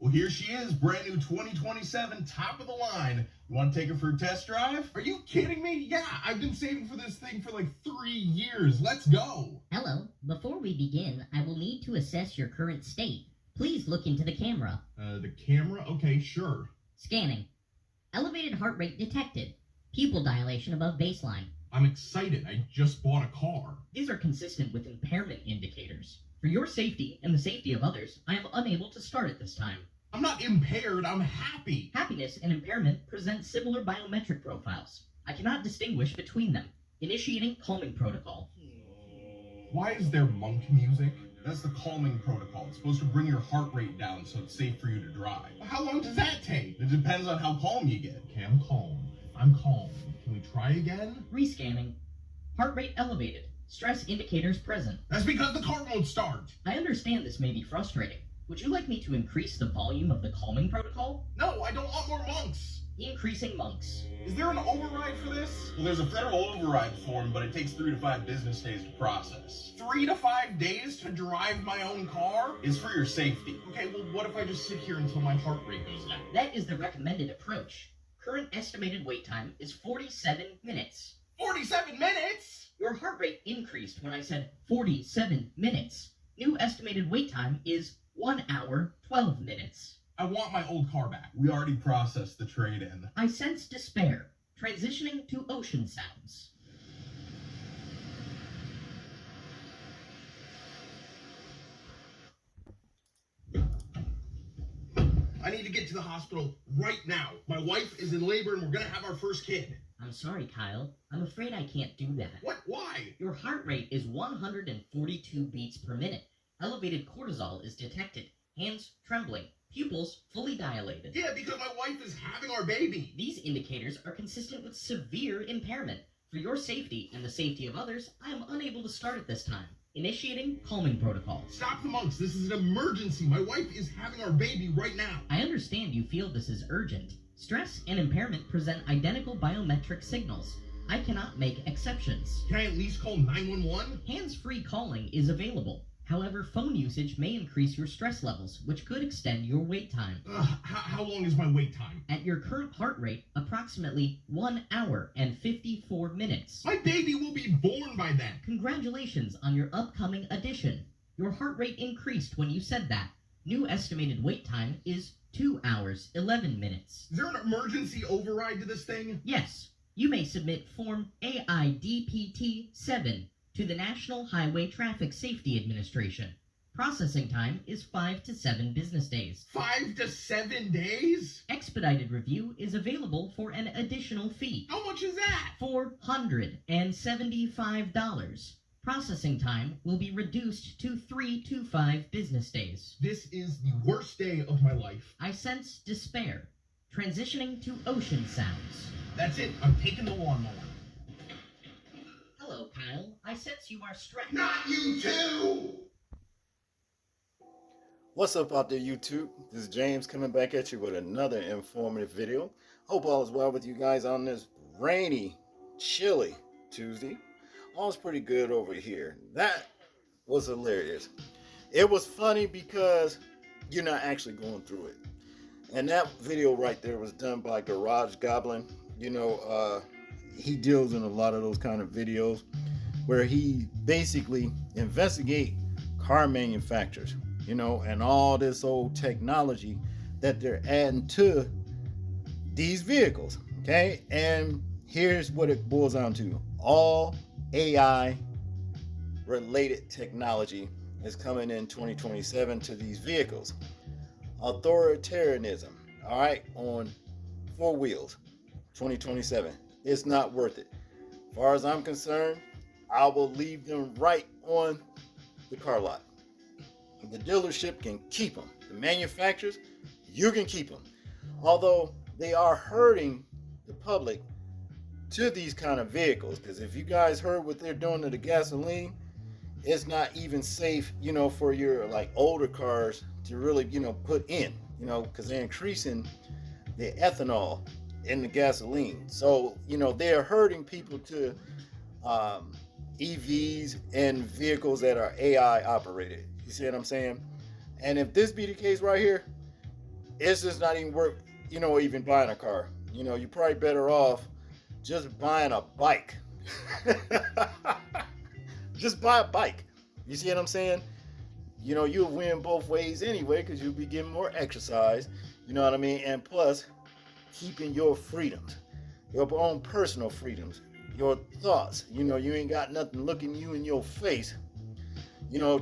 Well, here she is, brand new 2027, top of the line. You want to take her for a test drive? Are you kidding me? Yeah, I've been saving for this thing for like 3 years. Let's go. Hello. Before we begin, I will need to assess your current state. Please look into the camera. The camera? Okay, sure. Scanning. Elevated heart rate detected. Pupil dilation above baseline. I'm excited. I just bought a car. These are consistent with impairment indicators. For your safety and the safety of others, I am unable to start at this time. I'm not impaired. I'm happy. Happiness and impairment present similar biometric profiles. I cannot distinguish between them. Initiating calming protocol. Why is there monk music? That's the calming protocol. It's supposed to bring your heart rate down so it's safe for you to drive. How long does that take? It depends on how calm you get. Okay, I'm calm. I'm calm. Can we try again? Rescanning. Heart rate elevated. Stress indicators present. That's because the car won't start. I understand this may be frustrating. Would you like me to increase the volume of the calming protocol? No, I don't want more monks. Increasing monks. Is there an override for this? Well, there's a federal override form, but it takes 3 to 5 business days to process. 3 to 5 days to drive my own car? It's for your safety. Okay, well, what if I just sit here until my heart rate goes down? That is the recommended approach. Current estimated wait time is 47 minutes. 47 minutes? Your heart rate increased when I said 47 minutes. New estimated wait time is 1 hour, 12 minutes. I want my old car back. We already processed the trade-in. I sense despair. Transitioning to ocean sounds. I need to get to the hospital right now. My wife is in labor and we're gonna have our first kid. I'm sorry, Kyle. I'm afraid I can't do that. What? Why? Your heart rate is 142 beats per minute. Elevated cortisol is detected. Hands trembling. Pupils fully dilated. Yeah, because my wife is having our baby. These indicators are consistent with severe impairment. For your safety and the safety of others, I am unable to start at this time. Initiating calming protocol. Stop the monks. This is an emergency. My wife is having our baby right now. I understand you feel this is urgent. Stress and impairment present identical biometric signals. I cannot make exceptions. Can I at least call 911? Hands-free calling is available. However, phone usage may increase your stress levels, which could extend your wait time. How long is my wait time? At your current heart rate, approximately 1 hour and 54 minutes. My baby will be born by then. Congratulations on your upcoming addition. Your heart rate increased when you said that. New estimated wait time is 2 hours, 11 minutes. Is there an emergency override to this thing? Yes, you may submit Form AIDPT-7 to the National Highway Traffic Safety Administration. Processing time is 5 to 7 business days. 5 to 7 days? Expedited review is available for an additional fee. How much is that? $475. Processing time will be reduced to 3 to 5 business days. This is the worst day of my life. I sense despair. Transitioning to ocean sounds. That's it. I'm taking the lawnmower. Hello, Kyle. I sense you are stressed. Not you too! What's up out there, YouTube? This is James coming back at you with another informative video. Hope all is well with you guys on this rainy, chilly Tuesday. All's pretty good over here. That was hilarious. It was funny because you're not actually going through it. And that video right there was done by Garage Goblin. You know, he deals in a lot of those kind of videos where he basically investigate car manufacturers, you know, and all this old technology that they're adding to these vehicles. Okay, and here's what it boils down to: all AI related technology is coming in 2027 to these vehicles. Authoritarianism, all right, on 4 wheels, 2027. It's not worth it. As far as I'm concerned, I will leave them right on the car lot. The dealership can keep them. The manufacturers, you can keep them. Although they are hurting the public to these kind of vehicles, because if you guys heard what they're doing to the gasoline, it's not even safe, you know, for your like older cars to really, you know, put in, you know, because they're increasing the ethanol in the gasoline. So, you know, they're hurting people to EVs and vehicles that are AI operated. You see what I'm saying? And if this be the case right here, it's just not even worth, even buying a car. You're probably better off just buying a bike. Just buy a bike. You see what I'm saying? You'll win both ways anyway because you'll be getting more exercise. You know what I mean? And plus, keeping your freedoms, your own personal freedoms, your thoughts. You ain't got nothing looking you in your face,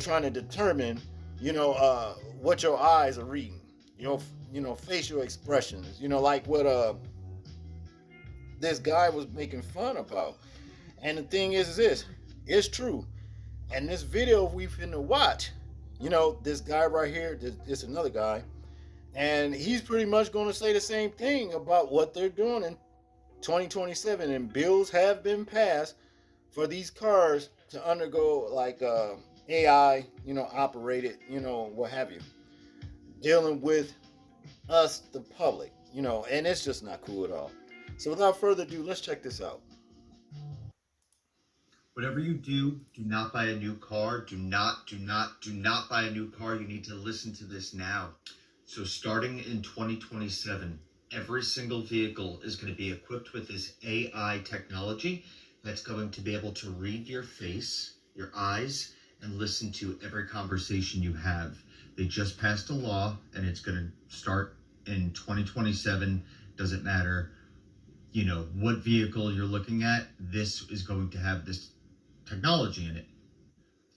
trying to determine, what your eyes are reading, facial expressions, like what this guy was making fun about. And the thing is this, it's true. And this video we finna watch, this guy right here, this another guy, and he's pretty much going to say the same thing about what they're doing in 2027. And bills have been passed for these cars to undergo like AI, operated, what have you, dealing with us, the public, and it's just not cool at all. So without further ado, let's check this out. Whatever you do not buy a new car. Do not buy a new car. You need to listen to this now. So starting in 2027, every single vehicle is going to be equipped with this AI technology that's going to be able to read your face, your eyes, and listen to every conversation you have. They just passed a law, and it's going to start in 2027. Doesn't matter, what vehicle you're looking at. This is going to have this technology in it.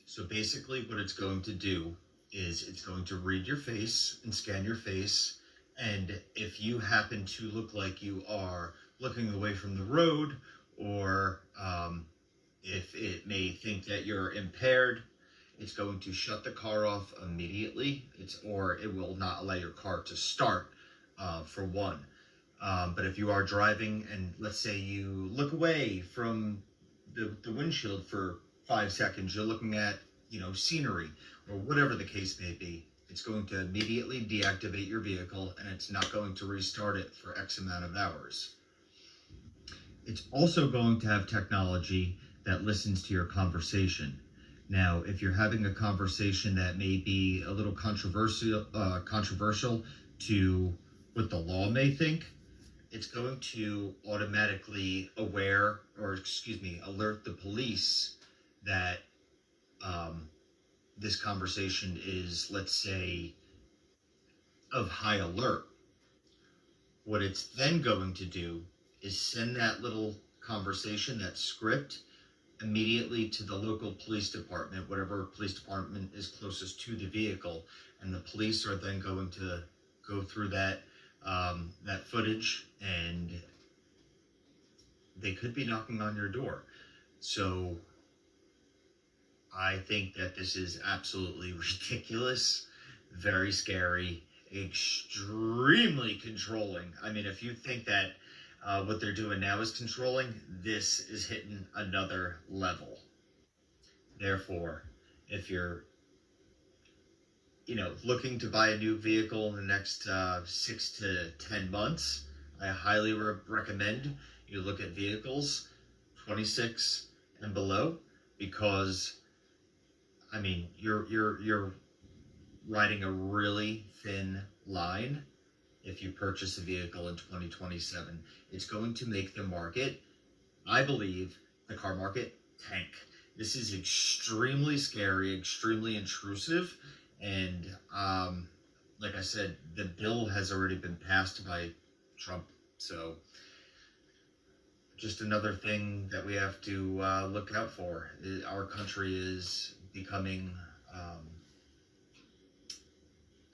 So basically what it's going to do is it's going to read your face and scan your face. And if you happen to look like you are looking away from the road, or if it may think that you're impaired, it's going to shut the car off immediately. Or it will not allow your car to start, for one. But if you are driving and let's say you look away from the windshield for 5 seconds, you're looking at, scenery or whatever the case may be, it's going to immediately deactivate your vehicle and it's not going to restart it for X amount of hours. It's also going to have technology that listens to your conversation. Now, if you're having a conversation that may be a little controversial to what the law may think, it's going to automatically alert the police that this conversation is, let's say, of high alert. What it's then going to do is send that little conversation, that script, immediately to the local police department, whatever police department is closest to the vehicle, and the police are then going to go through that footage, and they could be knocking on your door. So I think that this is absolutely ridiculous, very scary, extremely controlling. I mean, if you think that what they're doing now is controlling, this is hitting another level. Therefore, if you're looking to buy a new vehicle in the next 6 to 10 months, I highly recommend you look at vehicles 26 and below, because you're riding a really thin line if you purchase a vehicle in 2027. It's going to make the market, I believe, the car market tank. This is extremely scary, extremely intrusive, and like I said, the bill has already been passed by Trump. So just another thing that we have to look out for. Our country is becoming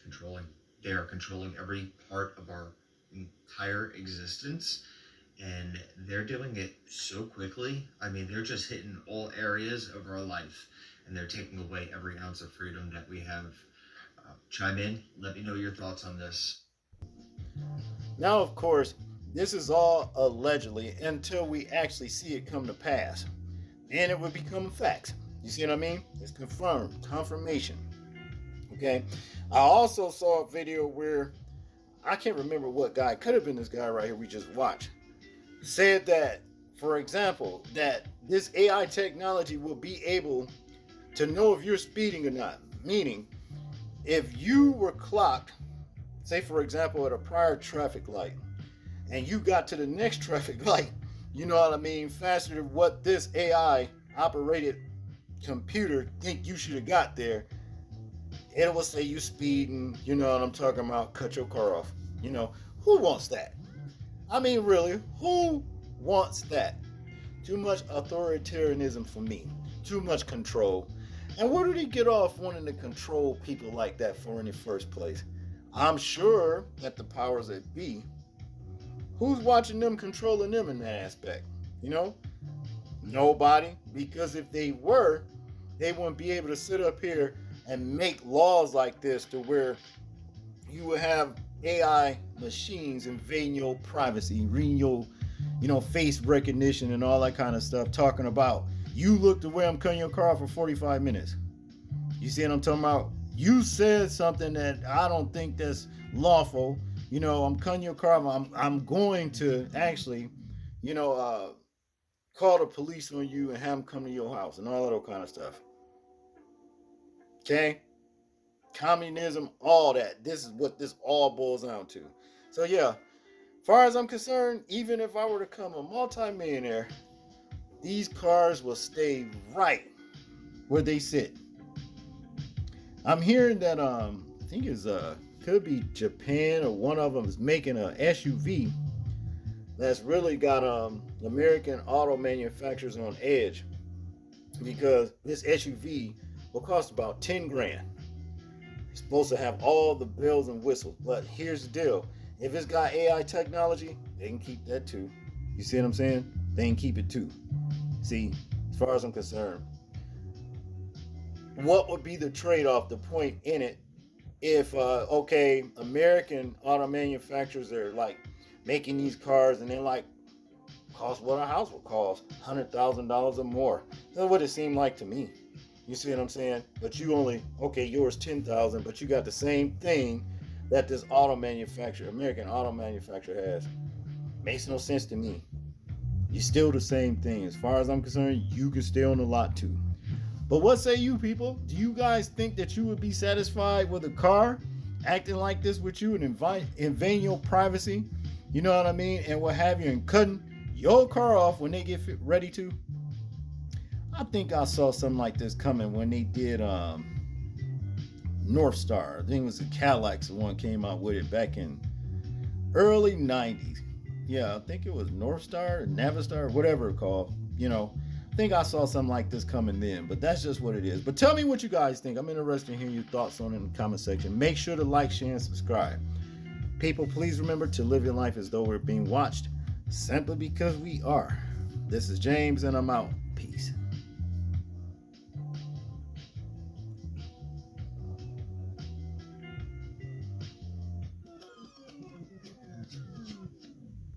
controlling. They are controlling every part of our entire existence, and they're doing it so quickly. They're just hitting all areas of our life, and they're taking away every ounce of freedom that we have. Chime in. Let me know your thoughts on this. Now, of course, this is all allegedly until we actually see it come to pass. Then it would become facts. You see what I mean? It's confirmation. Okay. I also saw a video where I can't remember what guy, could have been this guy right here we just watched, said that, for example, that this AI technology will be able to know if you're speeding or not. Meaning, if you were clocked, say for example at a prior traffic light, and you got to the next traffic light, you know what I mean, faster than what this AI operated computer think you should have got there, it will say you speeding, you know what I'm talking about, cut your car off. You know, who wants that? I mean, really, who wants that? Too much authoritarianism for me. Too much control. And where did he get off wanting to control people like that for in the first place? I'm sure that the powers that be, who's watching them, controlling them in that aspect? You know? Nobody. Because if they were, they wouldn't be able to sit up here and make laws like this to where you would have AI machines invading your privacy, reading your, you know, face recognition and all that kind of stuff, talking about you look the way I'm cutting your car off for 45 minutes. You see what I'm talking about? You said something that I don't think that's lawful. You know, I'm cutting your car off. I'm going to actually, you know, call the police on you and have them come to your house and all that kind of stuff. Okay? Communism, all that. This is what this all boils down to. So yeah, as far as I'm concerned, even if I were to become a multi-millionaire, these cars will stay right where they sit. I'm hearing that I think it's could be Japan or one of them is making a SUV that's really got American auto manufacturers on edge, because this SUV will cost about 10 grand. It's supposed to have all the bells and whistles, but here's the deal. If it's got AI technology, they can keep that too. You see what I'm saying? They can keep it too. See, as far as I'm concerned, what would be the trade-off, the point in it, if, okay, American auto manufacturers are like making these cars and they're like, cost what a house would cost, $100,000 or more. That's what it seemed like to me. You see what I'm saying? But you only, okay, yours 10,000, but you got the same thing that this auto manufacturer, American auto manufacturer has. Makes no sense to me. You're still the same thing. As far as I'm concerned, you can stay on the lot too. But what say you people? Do you guys think that you would be satisfied with a car acting like this with you and invading your privacy? You know what I mean? And what have you, and cutting your car off when they get ready to? I think I saw something like this coming when they did North Star. I think it was the Cadillacs, the one came out with it back in early 90s. Yeah, I think it was North Star or Navistar, whatever it's called. You know, I think I saw something like this coming then, but that's just what it is. But tell me what you guys think. I'm interested in hearing your thoughts on it in the comment section. Make sure to like, share, and subscribe. People, please remember to live your life as though we're being watched, simply because we are. This is James, and I'm out. Peace.